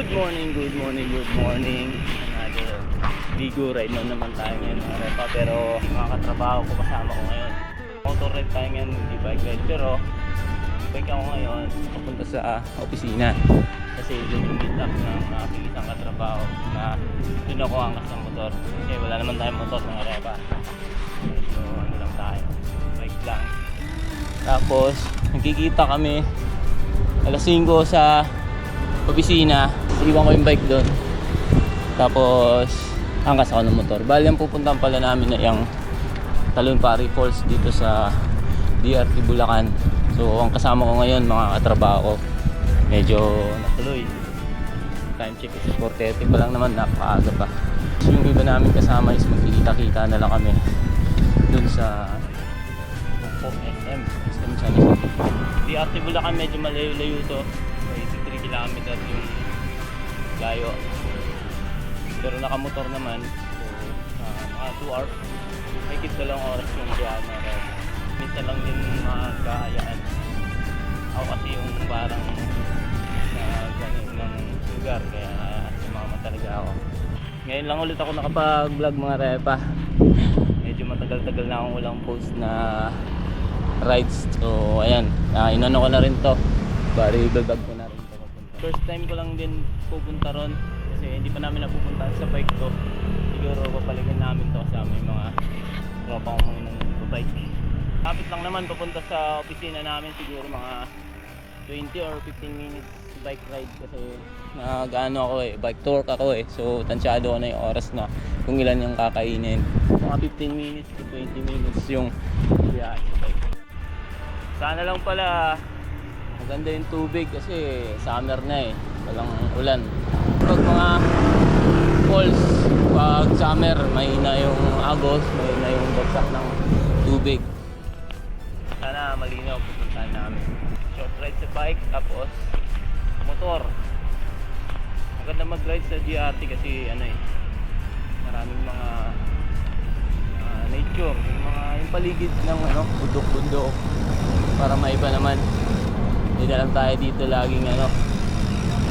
Good morning, good morning, good morning. Another Bigo ride na naman tayo ngayon mga repa. Pero mga katrabaho ko kasama ko ngayon. Motor ride tayo ngayon, hindi bike ride. Pero bike ako ngayon papunta sa opisina. Kasi yun yung meet up ng aking isang katrabaho na dun ako angkas ng motor. Kasi wala naman tayong motor mga repa. So ano lang tayo, bike lang. Tapos nagkikita kami alas 5 sa opisina. Iwan ko yung bike doon. Tapos angkas ako ng motor. Bali ang pupuntahan pala namin na yung Talon-Pari Falls dito sa DRT Bulacan. So ang kasama ko ngayon mga katrabaho ko, medyo natuloy. Time check is 4:30 pa lang naman, napakaaga pa. So, yung iba namin kasama is magkikita-kita na lang kami dun sa SM San Isidro. DRT Bulacan medyo malayo-layo to. 83 kilometers yung layo. Pero nakamotor naman. So mga 2 hours. May kit dalawang oras yung biyahe na rin. Minsan lang din magkahayaan. Ako kasi yung parang ganun ng lugar. Kaya sumama talaga ako. Ngayon lang ulit ako nakapag-vlog mga repa. Medyo matagal-tagal na akong walang post na rides. So ayan, inano ko na rin to. Bari vlog ko na rin to. First time ko lang din pupunta ron. Kasi hindi pa namin napupunta sa bike ko. Siguro papalikin namin to kasama yung mga tropa ko mga nag-bike. Kapit lang naman papunta sa opisina namin, siguro mga 20 or 15 minutes bike ride kasi nag-ano ako bike tour ako so tansyado ko na yung oras na kung ilan yung kakainin. Mga 15 minutes to 20 minutes yung biyahe sa bike. Sana lang pala maganda yung tubig kasi summer na walang ulan. Pag mga falls, pag summer mahina yung agos, mahina yung bagsak ng tubig. Sana malinaw pupuntahan namin. Short ride sa bike tapos motor. Maganda mag-ride sa DRT kasi maraming mga nature, yung paligid ng bundok-bundok para maiba naman. Hindi na lang tayo dito laging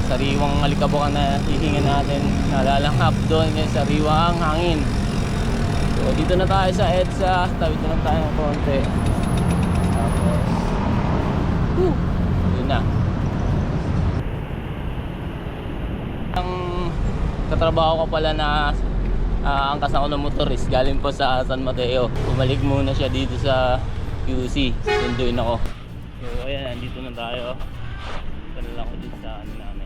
sariwang alikabukan na hihingan natin, nalalanghap doon yung sariwang hangin. So dito na tayo sa EDSA, tawid na lang tayo ng konti. Tapos yun na. Ang katrabaho ko pala na angkas ako ng motoris galing po sa San Mateo. Bumalik muna siya dito sa QC, sunduin ako. So ayan, nandito na tayo. Ito lang ako dito sa namin.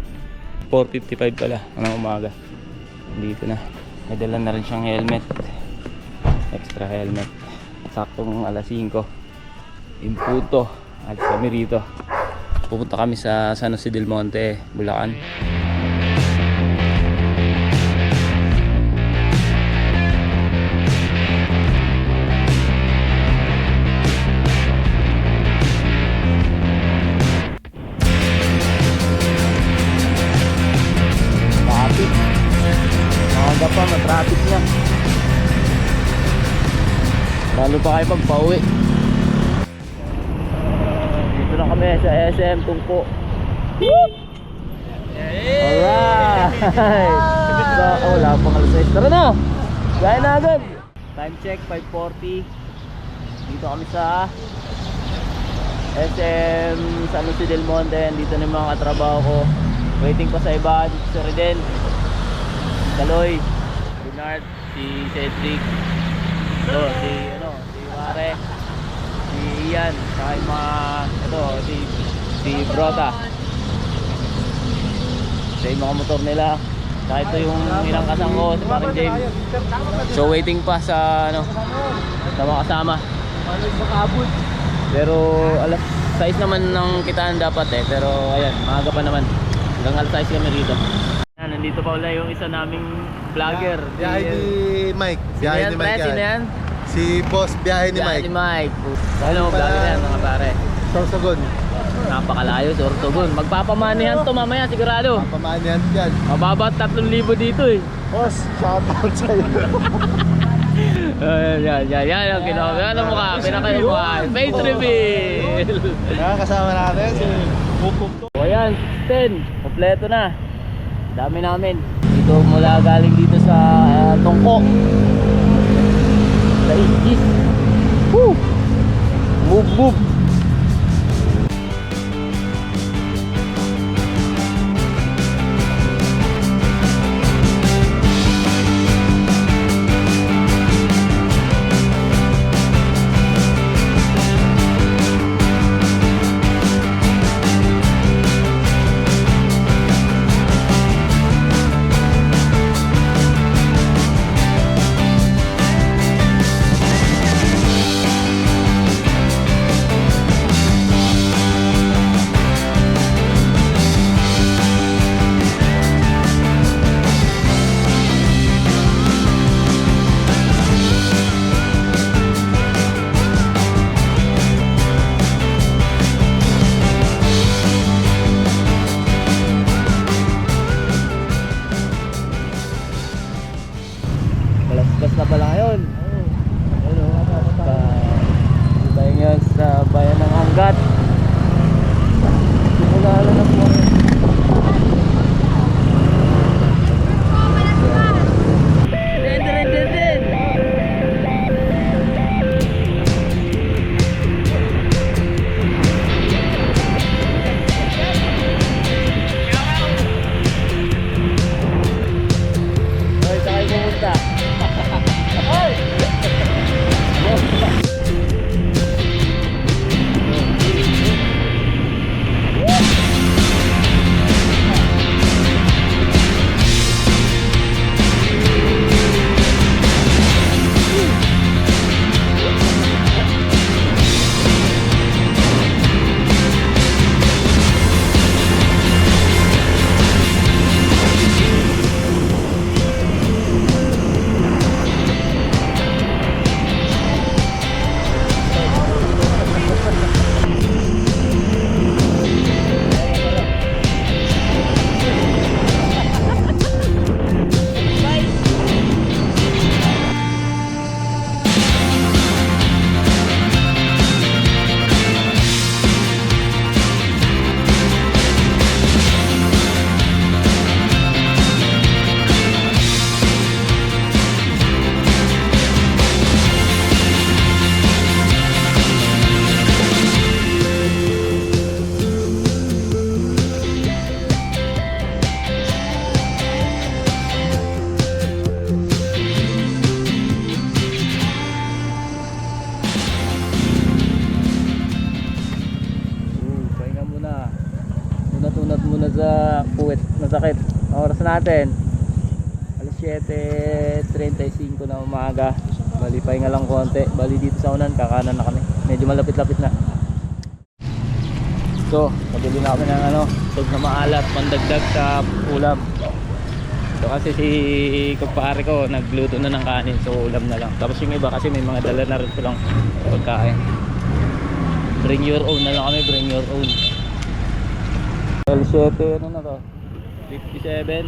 4:55 pala ng umaga. Dito na. May dala na rin siyang helmet. Extra helmet. Saktong alas 5. Imputo. Alis kami rito. Pupunta kami sa San Jose del Monte, Bulacan. Traffic niya. Lalo pa kayo pag pauwi. Dito na kami sa SM Tungko. Alright. Wala pang alas 6. Tara na. Gaya na agad. Time check 5:40. Dito kami sa SM San Jose del Monte. Dito na yung mga katrabaho ko. Waiting pa sa iba. Dito sa Reden, Kaloy, Bernard, si Cedric, si Mare, si Ian, saka yung mga si Brota. Ito yung mga motor nila. Saka ito yung inangkasan ko, si Parang James. So waiting pa sa mga kasama. Pero alas 6 naman ng kitaan dapat pero ayan, maaga pa naman. Hanggang alas 6 kami dito. Nandito pa wala yung isa naming vlogger. Biyahe ni Mike. Biyahe ni Mike yan. Si boss biyahe ni Mike. Ano, vlogger yan mga pare. Sorsogon. Napakalayo, Sorsogon. Magpapamanihan to mamaya sigurado. Papamanihan dyan. Mababa 3,000 dito Boss, shoutout sa'yo. Yan ang kinakabayan ng mukha. Pinakabayan. Face reveal. Kasama natin si Pupuk. O ayan, 10. Kompleto na. Dami namin. Dito mula galing dito sa Tongko. Sa Igis. Woo! Move, move. Balas na pala ngayon. Tayo ngayon sa bayan ng Angat. Simula na po. Hoy, sakay pumunta. Pahinga muna. Tunat muna sa puwet. Masakit. Oras natin. Alas 7:35 na umaga. Bali pahinga lang konti. Bali dito sa unan kakanan na kami. Medyo malapit-lapit na. So, pabili na kami ng tog na maalat, pandagdag sa ulam. So kasi si kumpare ko nagluto na ng kanin, so ulam na lang. Tapos yung iba kasi may mga dala na rin silang pagkain. Bring your own na lang kami, bring your own. L7 ano na to? 57.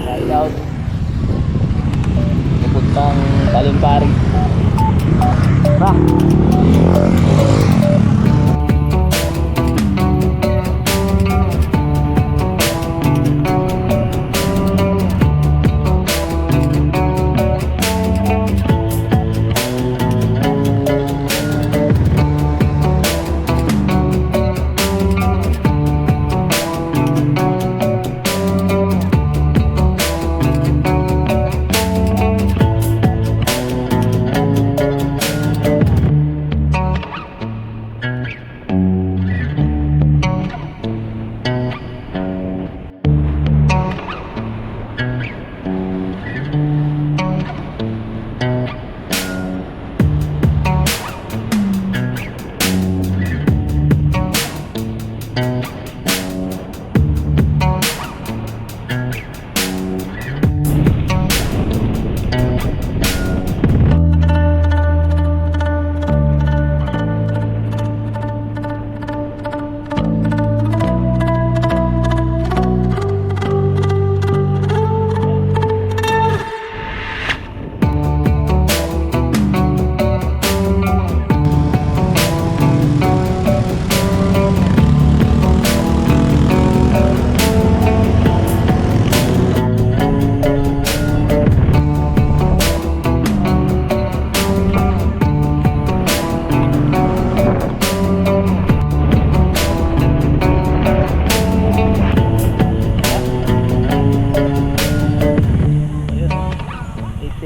Ride out. Pupuntang Talumpari. Ba?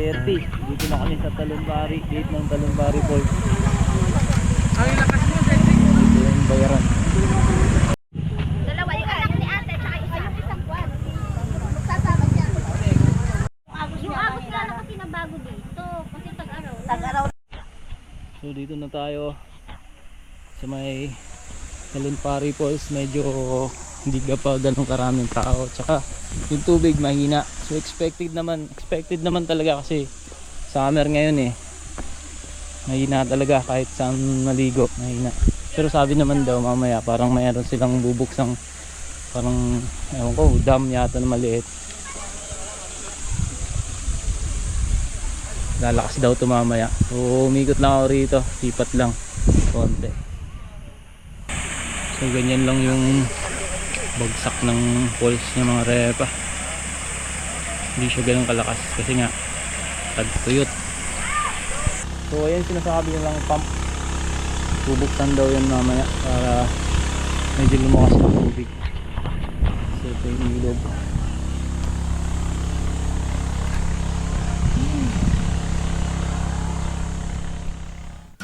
7:30. Dito na kami sa Talumbari, gate ng Talumbari Falls. Ang lakas mo, Cedric. Dito yung bayaran. Dalawa yung anak ni ate, tsaka isa yung isang kwan. Magsasama siya. Yung agos nga lang kasi nabago dito. Kasi tag-araw. Tag-araw. So dito na tayo sa may Talumbari Falls. Medyo hindi ka pa ganun karaming tao, tsaka yung tubig mahina. So expected naman talaga kasi summer ngayon eh. Mahina talaga kahit saan maligo, mahina. Pero sabi naman daw mamaya parang mayroon silang bubuksang parang ewan ko, dam yata na maliit. Lalakas daw to mamaya. So umikot lang ako rito, sipat lang konti. So ganyan lang yung bagsak ng falls ng mga repa. Hindi siya ganun kalakas kasi nga tagtuyot. So ayan, sinasabi nilang pump, bubuksan daw yan mamaya para medyo lumakas ng tubig. So ito yung ilog.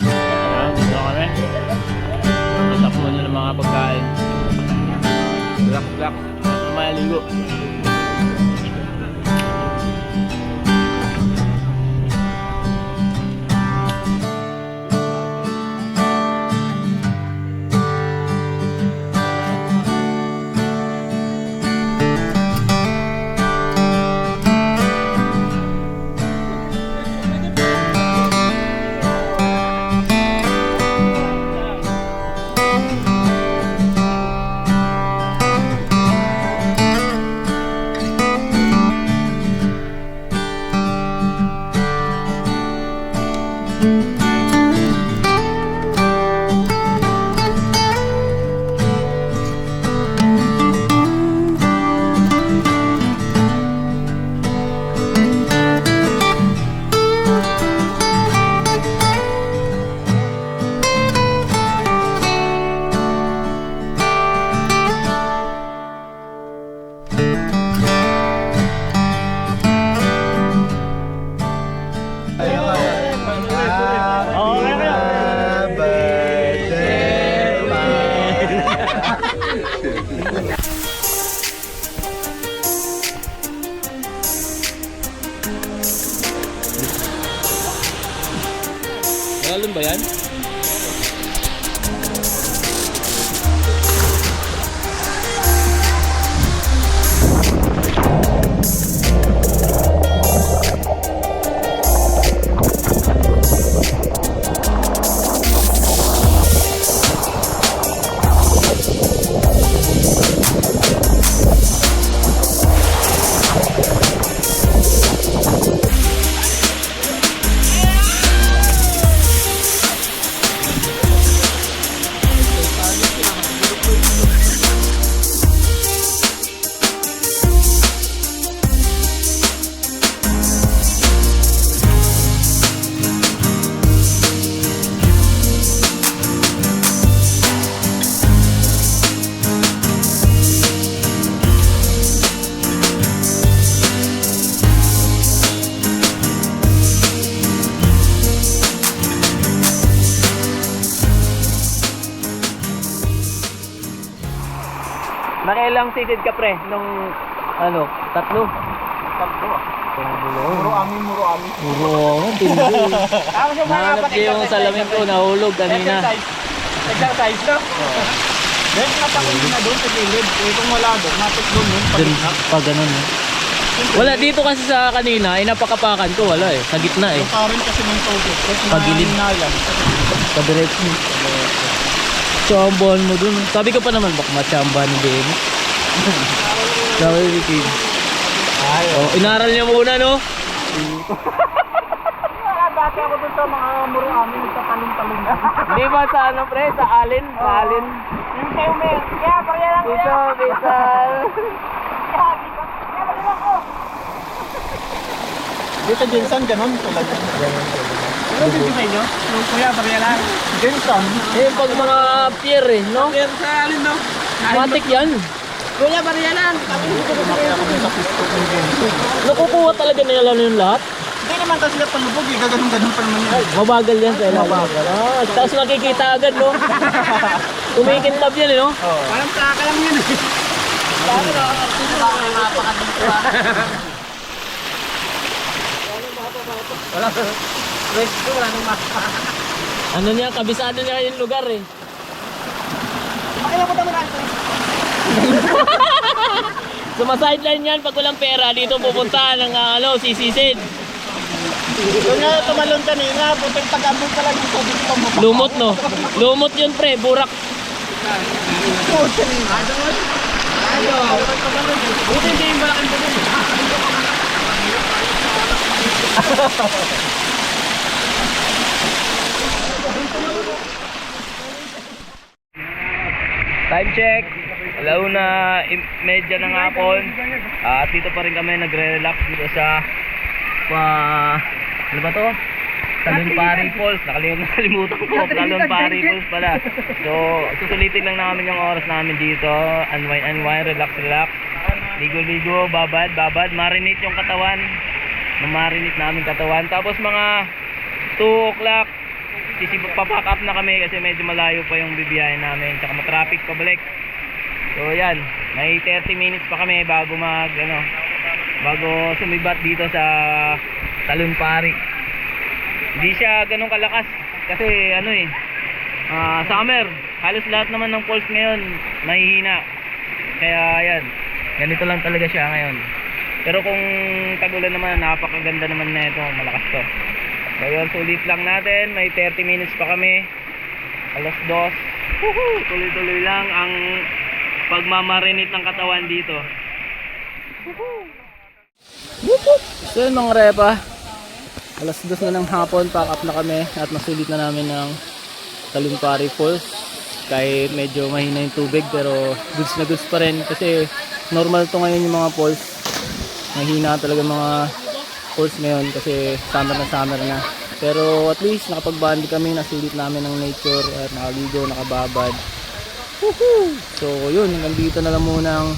Ayan, dito kami. Tatakbo nyo ng mga pagkain. Relax, maligo. Alam ba yan? Nakailang seated ka pre? Nung ano, tatlo? Tatlo ah. Muro amin. tindi. Ako sa mga Nahanap kapatid. niyo yung salamin ko, nahulog kanina. Exercise no? Then napakunin na doon sa gilid. Eh kung wala doon, matik doon yun. Dun, pa ganun eh. Wala dito kasi sa kanina, inapakapakan ko, wala eh. Sa gitna eh. Yung karin kasi ng tubig. Pagilid. Nalan. Padiretso. Chambahan mo dun. Sabi ko pa naman, baka machambahan ni Benny. Sabi ni Kim. Oh, inaral niya muna, no? Dati ako doon sa mga muro amin, nagtatalong-talong na. Hindi ba sa ano, pre? Sa Alin? Sa Alin? Yung kayo may, kaya parya lang Dito, Rizal. Dito Jensen, ganun tulad. Ano din sa inyo? Yung kuya, parya lang. Jensen. Eh, pag mga pier eh, no? Pero sa alin no? Matik yan. Kuya, parya lang. Nakukuha talaga nila yung lahat? Hindi naman kasi sila palubog eh, gaganon-ganon pa naman yan. Mabagal yan sa ilalim. Tapos makikita agad, no? Kumikintab yan, no? Parang taka lang yan eh. Ano niya, kabisado niya yung lugar eh. Pakailan ko naman natin. Sumasideline yan pag walang pera, dito pupunta ng sisisid. Doon nga tumalon kanina, puting pag-ambol ka lang yung tubig pa mo. Lumot, no? Lumot yun, pre, burak. Buti hindi yung malaking tubig. Time check. Alauna, medya ng hapon. At dito pa rin kami nagre-relax dito sa ano ba to? Talonpari Falls. Nakalimutan ko. Talonpari Falls pala. So, susulitin lang namin yung oras namin dito. Unwind, relax. Ligo-ligo, babad. Marinate yung katawan. Mamarinate namin katawan. Tapos mga 2 o'clock, papack up na kami kasi medyo malayo pa yung bibiyahin namin. Tsaka matraffic pabalik. So, yan. May 30 minutes pa kami bago bago sumibat dito sa Talonpari. Hindi siya ganun kalakas kasi summer, halos lahat naman ng falls ngayon mahihina. Kaya yan, ganito lang talaga siya ngayon. Pero kung tag-ulan naman, napakaganda naman na ito, malakas to. So yun, sulit lang natin, may 30 minutes pa kami. Alas 2. Tuloy-tuloy lang ang pagmamarinate ng katawan dito. So yun mga repa, alas 2 na ng hapon, pack up na kami at nasulit na namin ng Talonpari Falls. Kahit medyo mahina yung tubig pero goods na goods pa rin kasi normal to ngayon yung mga falls. Mahina talaga mga falls ngayon kasi summer na. Pero at least nakapag-bandi kami, nasulit namin ng nature at nakaligo, nakababad. So yun, nandito na lang muna ang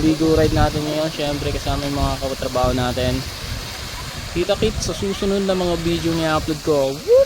ligo ride natin ngayon. Syempre kasama yung mga katrabaho natin. Kita-kits sa susunod na mga video na i-upload ko. Woo!